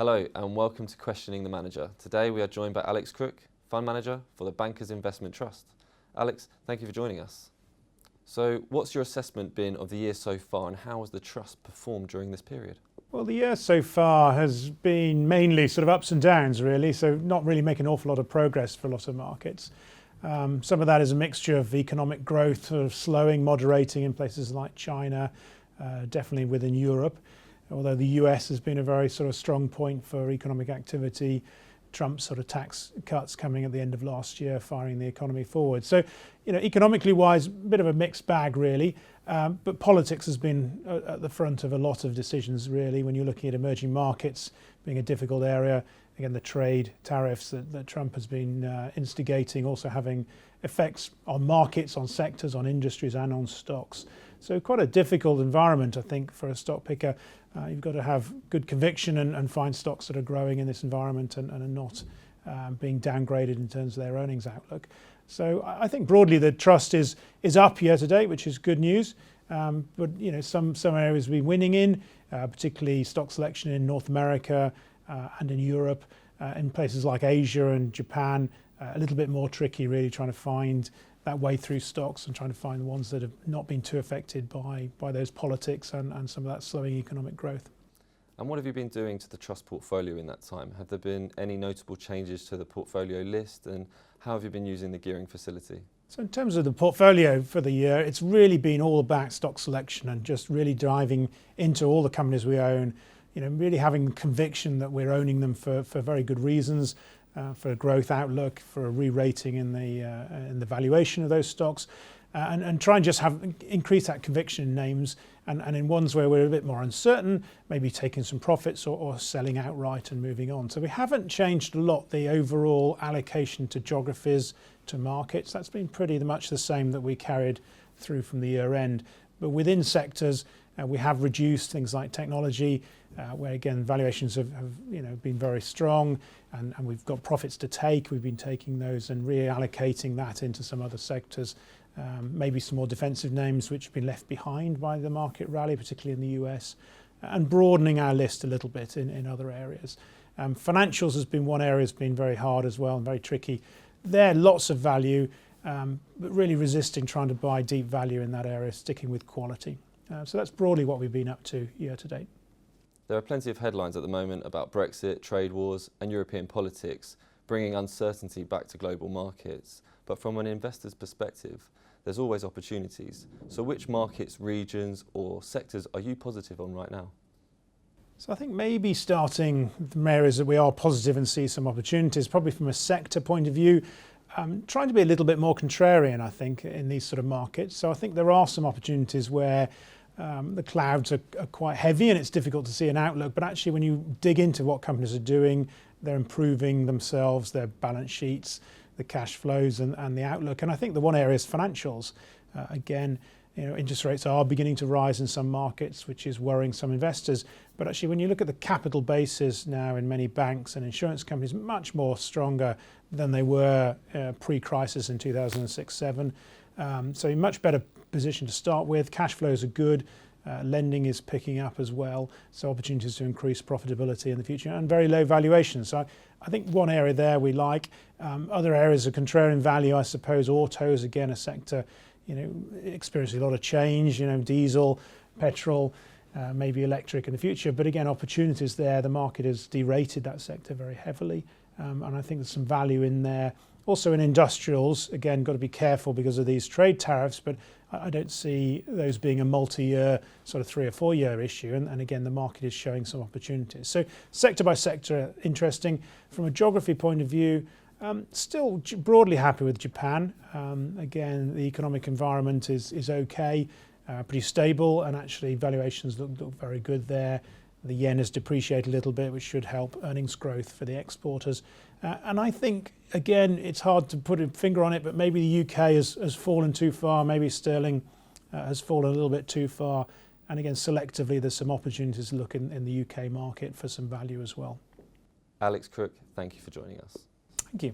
Hello and welcome to Questioning the Manager. Today we are joined by Alex Crook, Fund Manager for the Bankers Investment Trust. Alex, thank you for joining us. So what's your assessment been of the year so far and how has the Trust performed during this period? Well, the year so far has been mainly sort of ups and downs really, so not really making an awful lot of progress for a lot of markets. Some of that is a mixture of economic growth sort of slowing, moderating in places like China, definitely within Europe. Although the US has been a very sort of strong point for economic activity, Trump's sort of tax cuts coming at the end of last year, firing the economy forward. So, economically wise, a bit of a mixed bag really, but politics has been at the front of a lot of decisions really when you're looking at emerging markets being a difficult area. Again, the trade tariffs that Trump has been instigating also having effects on markets, on sectors, on industries and on stocks. So quite a difficult environment, I think, for a stock picker. You've got to have good conviction and find stocks that are growing in this environment and are not being downgraded in terms of their earnings outlook. So I think broadly the trust is up year to date, which is good news. But some areas we're winning in, particularly stock selection in North America and in Europe, in places like Asia and Japan, a little bit more tricky really trying to find that way through stocks and trying to find the ones that have not been too affected by those politics and some of that slowing economic growth. And what have you been doing to the Trust portfolio in that time? Have there been any notable changes to the portfolio list and how have you been using the gearing facility? So in terms of the portfolio for the year, it's really been all about stock selection and just really diving into all the companies we own, really having conviction that we're owning them for very good reasons, for a growth outlook, for a re-rating in the valuation of those stocks, and try and just increase that conviction in names and in ones where we're a bit more uncertain, maybe taking some profits or selling outright and moving on. So we haven't changed a lot the overall allocation to geographies, to markets. That's been pretty much the same that we carried through from the year end. But within sectors, we have reduced things like technology, where again valuations have been very strong, and we've got profits to take. We've been taking those and reallocating that into some other sectors, maybe some more defensive names which have been left behind by the market rally, particularly in the US, and broadening our list a little bit in other areas. Financials has been one area that's been very hard as well and very tricky. There, lots of value, but really resisting trying to buy deep value in that area, sticking with quality. So that's broadly what we've been up to year to date. There are plenty of headlines at the moment about Brexit, trade wars and European politics, bringing uncertainty back to global markets. But from an investor's perspective, there's always opportunities. So which markets, regions or sectors are you positive on right now? So I think maybe starting from areas that we are positive and see some opportunities, probably from a sector point of view, trying to be a little bit more contrarian, I think, in these sort of markets. So I think there are some opportunities where the clouds are quite heavy and it's difficult to see an outlook, but actually when you dig into what companies are doing, they're improving themselves, their balance sheets, the cash flows and the outlook. And I think the one area is financials. Again, interest rates are beginning to rise in some markets, which is worrying some investors. But actually, when you look at the capital bases now in many banks and insurance companies, much more stronger than they were pre-crisis in 2006-07. So in much better position to start with. Cash flows are good. Lending is picking up as well. So opportunities to increase profitability in the future and very low valuations. So I think one area there we like. Other areas of contrarian value, I suppose, autos, again, a sector experiencing a lot of change, diesel, petrol, maybe electric in the future. But again, opportunities there. The market has derated that sector very heavily. And I think there's some value in there. Also in industrials, again, got to be careful because of these trade tariffs, but I don't see those being a multi-year, sort of 3 or 4 year issue. And again, the market is showing some opportunities. So sector by sector, interesting. From a geography point of view, still broadly happy with Japan. Again, the economic environment is okay, pretty stable, and actually valuations look very good there. The yen has depreciated a little bit, which should help earnings growth for the exporters. And I think, again, it's hard to put a finger on it, but maybe the UK has fallen too far. Maybe sterling has fallen a little bit too far. And again, selectively, there's some opportunities to look in the UK market for some value as well. Alex Crook, thank you for joining us. Thank you.